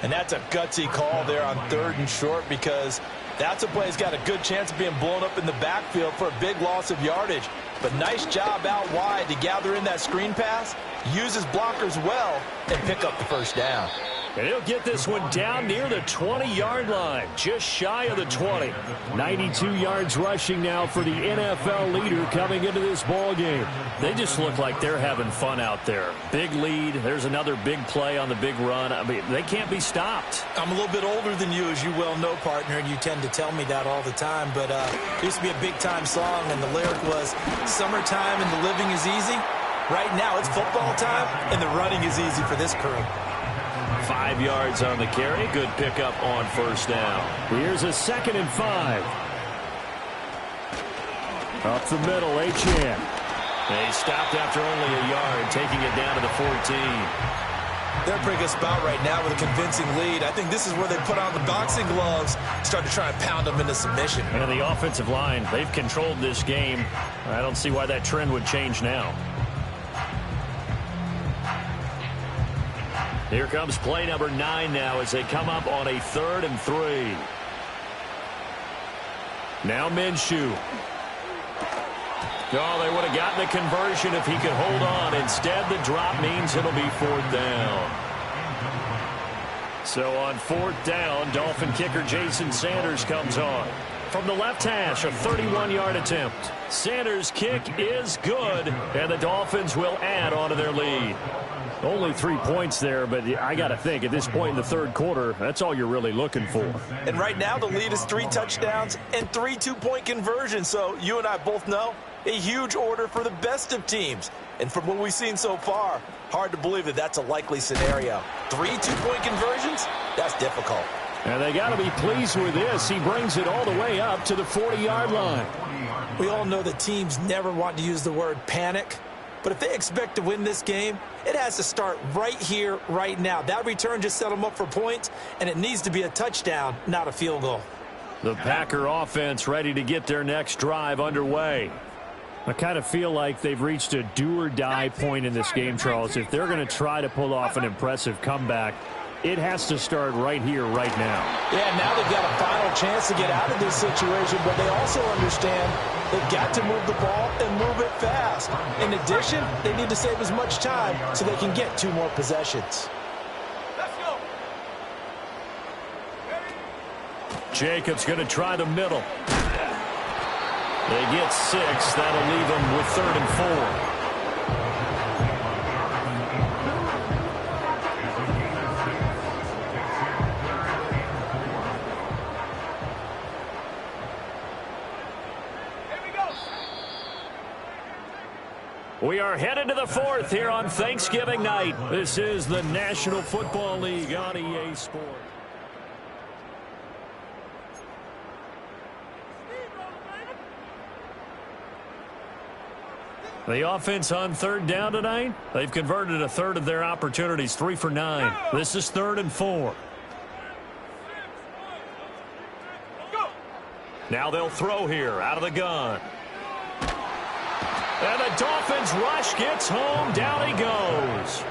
And that's a gutsy call there on 3rd and short, because that's a play that's got a good chance of being blown up in the backfield for a big loss of yardage. But nice job out wide to gather in that screen pass, use his blockers well, and pick up the first down. And he'll get this one down near the 20-yard line, just shy of the 20. 92 yards rushing now for the NFL leader coming into this ball game. They just look like they're having fun out there. Big lead. There's another big play on the big run. I mean, they can't be stopped. I'm a little bit older than you, as you well know, partner, and you tend to tell me that all the time. But it used to be a big-time song, and the lyric was, "Summertime and the living is easy." Right now, it's football time, and the running is easy for this crew. 5 yards on the carry. Good pickup on first down. Here's a 2nd and 5. Up the middle, Achane. They stopped after only a yard, taking it down to the 14. They're in a pretty good spot right now with a convincing lead. I think this is where they put on the boxing gloves, start to try and pound them into submission. And the offensive line, they've controlled this game. I don't see why that trend would change now. Here comes play number 9 now as they come up on a 3rd and 3. Now Minshew. Oh, they would have gotten the conversion if he could hold on. Instead, the drop means it'll be 4th down. So on 4th down, Dolphin kicker Jason Sanders comes on. From the left hash, a 31-yard attempt. Sanders' kick is good, and the Dolphins will add on to their lead. Only 3 points there, but I got to think at this point in the third quarter, that's all you're really looking for. And right now, the lead is 3 touchdowns and 3 two-point conversions. So you and I both know a huge order for the best of teams. And from what we've seen so far, hard to believe that that's a likely scenario. 3 two-point conversions? That's difficult. And they got to be pleased with this. He brings it all the way up to the 40-yard line. We all know that teams never want to use the word panic. But if they expect to win this game, it has to start right here, right now. That return just set them up for points, and it needs to be a touchdown, not a field goal. The Packer offense ready to get their next drive underway. I kind of feel like they've reached a do-or-die point in this game, Charles. If they're going to try to pull off an impressive comeback, it has to start right here, right now. Yeah, now they've got a final chance to get out of this situation, but they also understand they've got to move the ball and move it fast. In addition, they need to save as much time so they can get 2 more possessions. Let's go. Jacobs going to try the middle. They get 6. That'll leave them with 3rd and 4. We are headed to the 4th here on Thanksgiving night. This is the National Football League on EA Sports. The offense on 3rd down tonight, they've converted a third of their opportunities, 3 for 9. This is 3rd and 4. Now they'll throw here out of the gun. And the Dolphins rush gets home. Down he goes.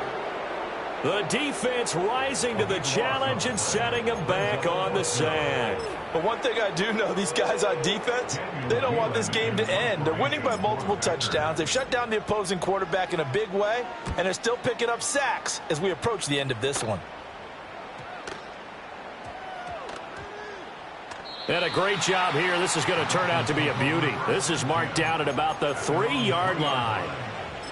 The defense rising to the challenge and setting him back on the sack. But one thing I do know, these guys on defense, they don't want this game to end. They're winning by multiple touchdowns. They've shut down the opposing quarterback in a big way, and they're still picking up sacks as we approach the end of this one. And a great job here. This is going to turn out to be a beauty. This is marked down at about the 3-yard line.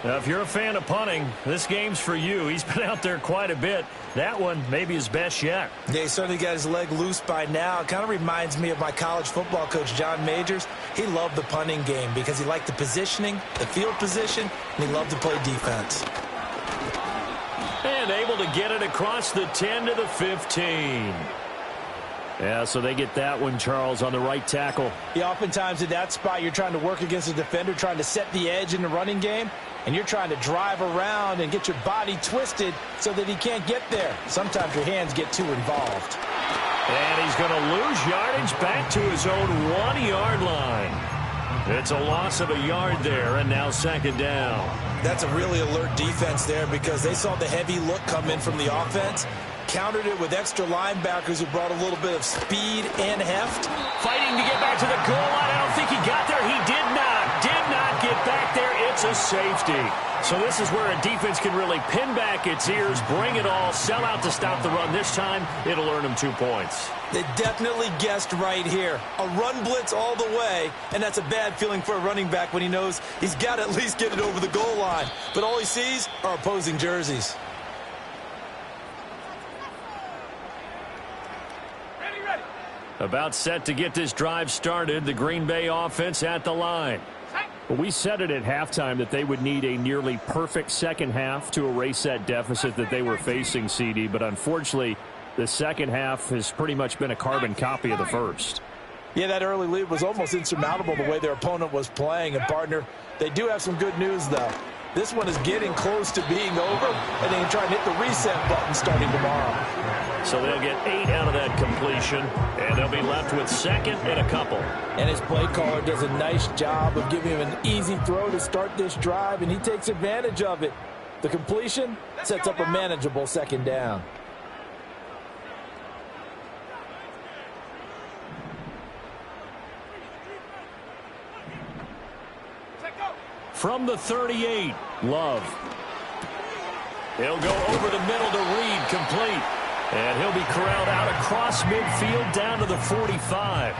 Now, if you're a fan of punting, this game's for you. He's been out there quite a bit. That one maybe his best yet. Yeah, he certainly got his leg loose by now. It kind of reminds me of my college football coach, John Majors. He loved the punting game because he liked the positioning, the field position, and he loved to play defense. And able to get it across the 10 to the 15. Yeah, so they get that one, Charles, on the right tackle. Yeah, oftentimes at that spot, you're trying to work against a defender, trying to set the edge in the running game, and you're trying to drive around and get your body twisted so that he can't get there. Sometimes your hands get too involved. And he's going to lose yardage back to his own 1-yard line. It's a loss of a yard there, and now 2nd down. That's a really alert defense there because they saw the heavy look come in from the offense, countered it with extra linebackers who brought a little bit of speed and heft. Fighting to get back to the goal line. I don't think he got there. He did not get back there. It's a safety. So this is where a defense can really pin back its ears, bring it all, sell out to stop the run. This time, it'll earn them 2 points. They definitely guessed right here. A run blitz all the way, and that's a bad feeling for a running back when he knows he's got to at least get it over the goal line. But all he sees are opposing jerseys. About set to get this drive started, the Green Bay offense at the line. Well, we said it at halftime that they would need a nearly perfect second half to erase that deficit that they were facing, CD. But unfortunately, the second half has pretty much been a carbon copy of the first. Yeah, that early lead was almost insurmountable the way their opponent was playing. And, partner, they do have some good news, though. This one is getting close to being over, and they can try and hit the reset button starting tomorrow. So they'll get 8 out of that completion, and they'll be left with 2nd and a couple. And his play caller does a nice job of giving him an easy throw to start this drive, and he takes advantage of it. The completion sets up a manageable 2nd down. from the 38. Love. He'll go over the middle to Reed, complete. And he'll be corralled out across midfield down to the 45.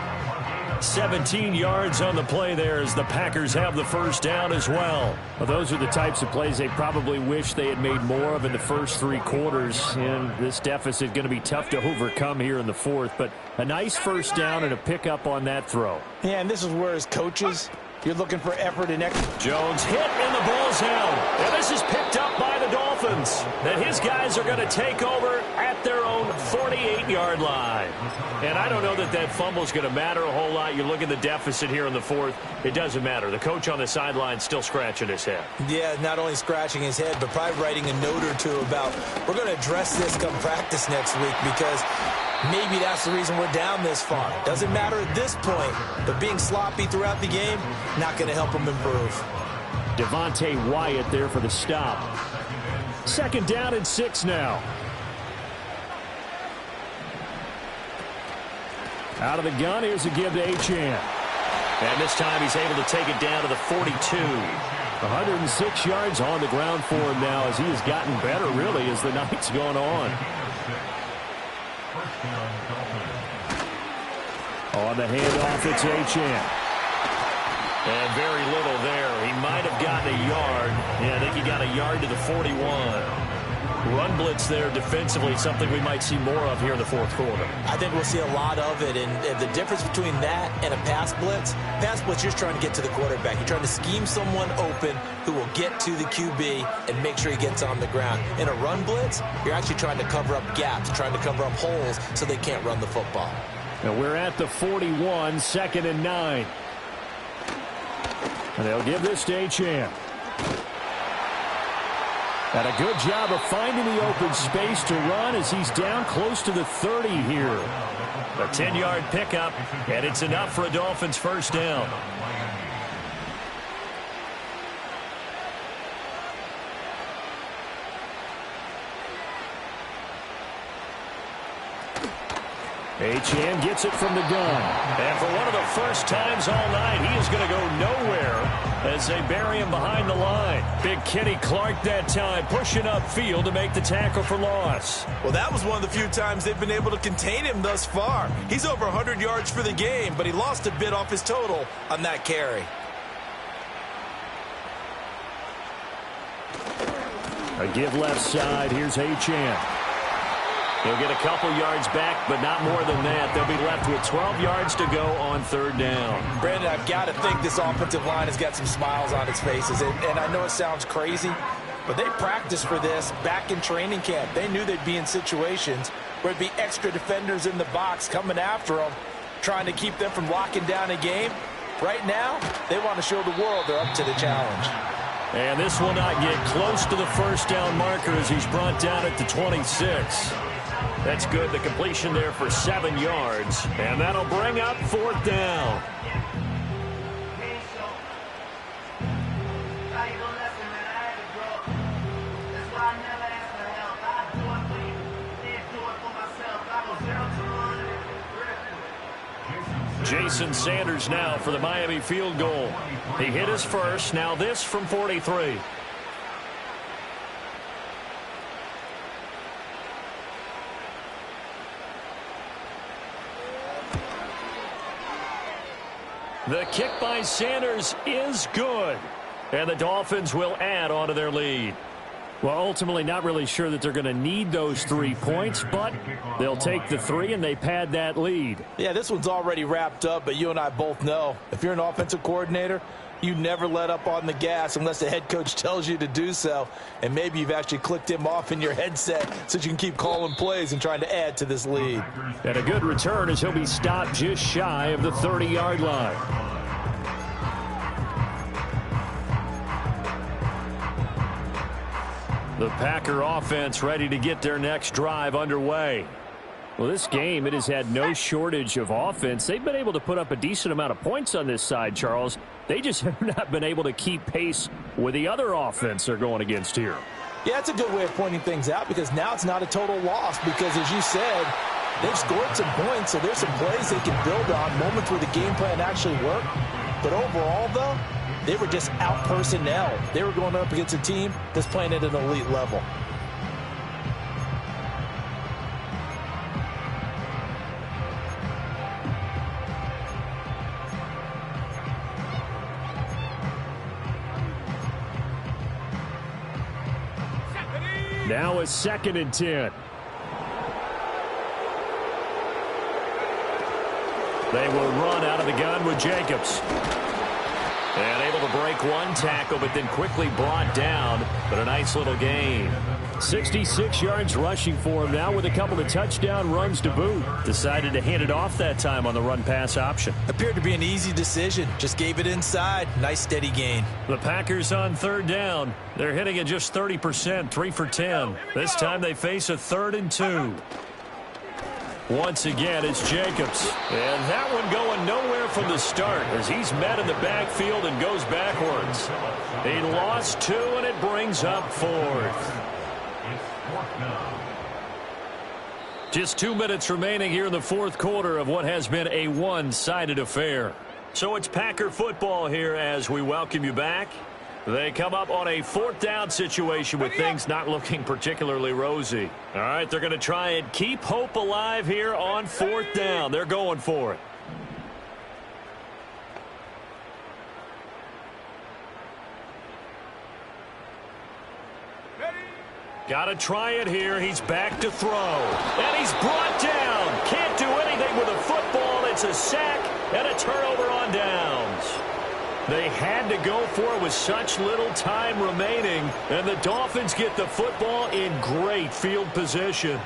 17 yards on the play there as the Packers have the first down as well. Well, those are the types of plays they probably wish they had made more of in the first 3 quarters. And this deficit going to be tough to overcome here in the fourth. But a nice first down and a pickup on that throw. Yeah, and this is where as coaches, you're looking for effort and Jones hit and the ball's held. And this is picked up by the Dolphins. And his guys are going to take over at their own 48-yard line. And I don't know that that fumble is going to matter a whole lot. You look at the deficit here in the fourth. It doesn't matter. The coach on the sideline still scratching his head. Yeah, not only scratching his head, but probably writing a note or two about we're going to address this come practice next week because maybe that's the reason we're down this far. Doesn't matter at this point, but being sloppy throughout the game, not going to help him improve. Devontae Wyatt there for the stop. 2nd down and 6 now. Out of the gun, here's a give to Achane. And this time he's able to take it down to the 42. 106 yards on the ground for him now as he has gotten better, really, as the night's gone on. On the handoff, it's Achane. And very little there. He might have gotten a yard. Yeah, I think he got a yard to the 41. Run blitz there defensively, something we might see more of here in the fourth quarter. I think we'll see a lot of it, and the difference between that and a pass blitz, you're just trying to get to the quarterback. You're trying to scheme someone open who will get to the QB and make sure he gets on the ground. In a run blitz, you're actually trying to cover up gaps, trying to cover up holes so they can't run the football. And we're at the 41, 2nd and 9. And they'll give this to Achane. And a good job of finding the open space to run as he's down close to the 30 here. A 10-yard pickup, and it's enough for a Dolphins first down. Achane gets it from the gun. And for one of the first times all night, he is going to go nowhere as they bury him behind the line. Big Kenny Clark that time pushing upfield to make the tackle for loss. Well, that was one of the few times they've been able to contain him thus far. He's over 100 yards for the game, but he lost a bit off his total on that carry. A give left side. Here's Achane. He'll get a couple yards back, but not more than that. They'll be left with 12 yards to go on 3rd down. Brandon, I've got to think this offensive line has got some smiles on its faces. And I know it sounds crazy, but they practiced for this back in training camp. They knew they'd be in situations where it'd be extra defenders in the box coming after them, trying to keep them from locking down a game. Right now, they want to show the world they're up to the challenge. And this will not get close to the first down marker as he's brought down at the 26. That's good. The completion there for 7 yards. And that'll bring up 4th down. Jason Sanders now for the Miami field goal. He hit his first. Now this from 43. The kick by Sanders is good. And the Dolphins will add on to their lead. Well, ultimately not really sure that they're going to need those 3 points, but they'll take the 3 and they pad that lead. Yeah, this one's already wrapped up, but you and I both know if you're an offensive coordinator, you never let up on the gas unless the head coach tells you to do so. And maybe you've actually clicked him off in your headset so you can keep calling plays and trying to add to this lead. And a good return as he'll be stopped just shy of the 30-yard line. The Packer offense ready to get their next drive underway. Well, this game, it has had no shortage of offense. They've been able to put up a decent amount of points on this side, Charles. They just have not been able to keep pace with the other offense they're going against here. Yeah, that's a good way of pointing things out because now it's not a total loss because, as you said, they've scored some points, so there's some plays they can build on, moments where the game plan actually worked. But overall, though, They were just out personnel. They were going up against a team that's playing at an elite level. Now a 2nd and 10. They will run out of the gun with Jacobs. And able to break one tackle, but then quickly brought down. But a nice little gain. 66 yards rushing for him now with a couple of touchdown runs to boot. Decided to hand it off that time on the run-pass option. Appeared to be an easy decision. Just gave it inside. Nice steady gain. The Packers on 3rd down. They're hitting at just 30%, 3 for 10. This time they face a 3rd and 2. Once again, it's Jacobs. And that one going nowhere from the start as he's met in the backfield and goes backwards. He lost 2, and it brings up 4th. Just 2 minutes remaining here in the 4th quarter of what has been a one-sided affair. So it's Packer football here as we welcome you back. They come up on a 4th down situation with things not looking particularly rosy. All right, they're going to try and keep hope alive here on 4th down. They're going for it. Got to try it here. He's back to throw. And he's brought down. Can't do anything with a football. It's a sack and a turnover on downs. They had to go for it with such little time remaining. And the Dolphins get the football in great field position.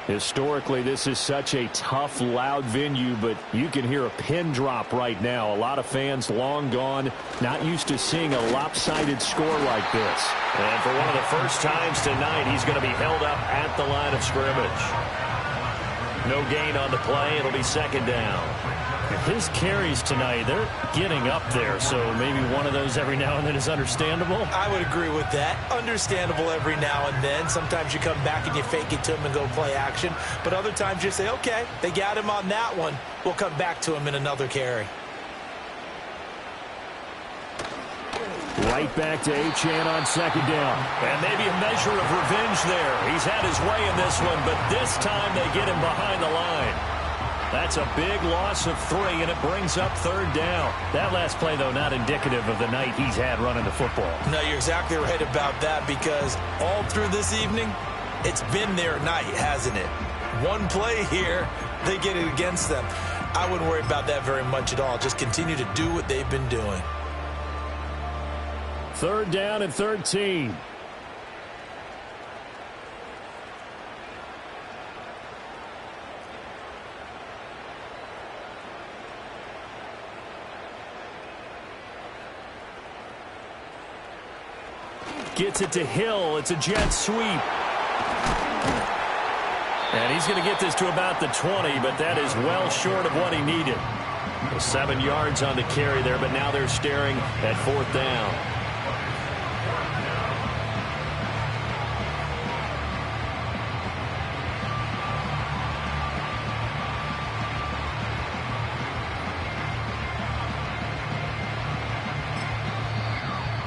Historically, this is such a tough, loud venue, but you can hear a pin drop right now. A lot of fans long gone, not used to seeing a lopsided score like this. And for one of the first times tonight, he's going to be held up at the line of scrimmage. No gain on the play. It'll be 2nd down. His carries tonight, they're getting up there, so maybe one of those every now and then is understandable. I would agree with that. Understandable every now and then. Sometimes you come back and you fake it to him and go play action. But other times you say, okay, they got him on that one. We'll come back to him in another carry. Right back to Achane on 2nd down. And maybe a measure of revenge there. He's had his way in this one, but this time they get him behind the line. That's a big loss of 3, and it brings up 3rd down. That last play, though, not indicative of the night he's had running the football. No, you're exactly right about that, because all through this evening, it's been their night, hasn't it? One play here, they get it against them. I wouldn't worry about that very much at all. Just continue to do what they've been doing. 3rd down and 13. Gets it to Hill. It's a jet sweep. And he's going to get this to about the 20, but that is well short of what he needed. 7 yards on the carry there, but now they're staring at 4th down.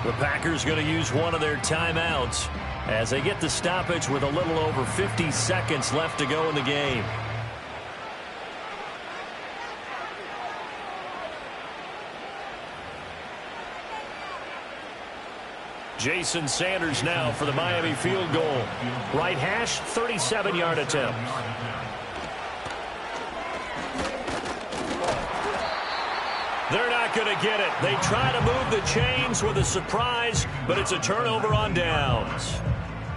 The Packers going to use one of their timeouts as they get the stoppage with a little over 50 seconds left to go in the game. Jason Sanders now for the Miami field goal. Right hash, 37-yard attempt. They're not going to get it. They try to move the chains with a surprise, but it's a turnover on downs.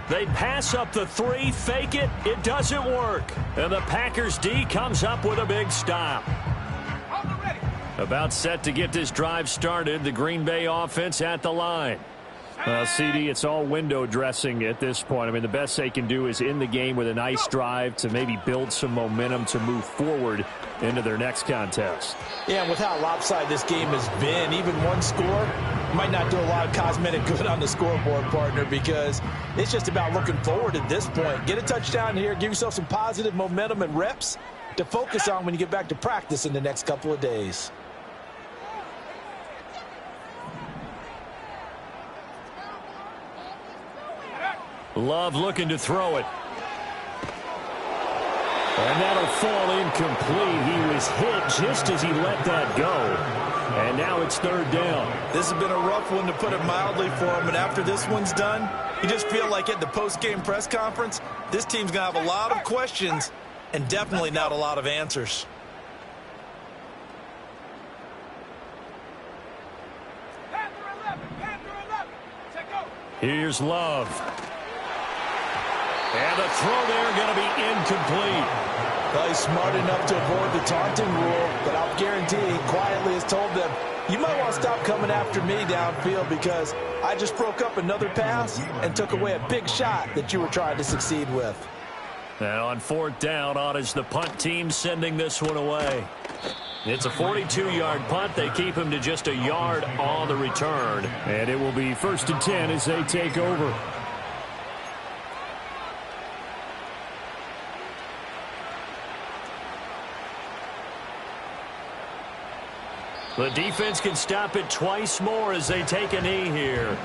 They pass up the 3, fake it. It doesn't work. And the Packers D comes up with a big stop. About set to get this drive started. The Green Bay offense at the line. CD, it's all window dressing at this point. I mean, the best they can do is in the game with a nice drive to maybe build some momentum to move forward into their next contest. Yeah, and with how lopsided this game has been, even one score might not do a lot of cosmetic good on the scoreboard, partner, because it's just about looking forward at this point. Get a touchdown here, give yourself some positive momentum and reps to focus on when you get back to practice in the next couple of days. Love looking to throw it. And that'll fall incomplete. He was hit just as he let that go. And now it's third down. This has been a rough one, to put it mildly, for him. And after this one's done, you just feel like at the post-game press conference, this team's going to have a lot of questions and definitely not a lot of answers. Here's Love. And the throw there going to be incomplete. Well, he's smart enough to avoid the taunting rule, but I'll guarantee he quietly has told them, you might want to stop coming after me downfield because I just broke up another pass and took away a big shot that you were trying to succeed with. And on fourth down, on is the punt team sending this one away. It's a 42-yard punt. They keep him to just a yard on the return. And it will be 1st and 10 as they take over. The defense can stop it twice more as they take a knee here.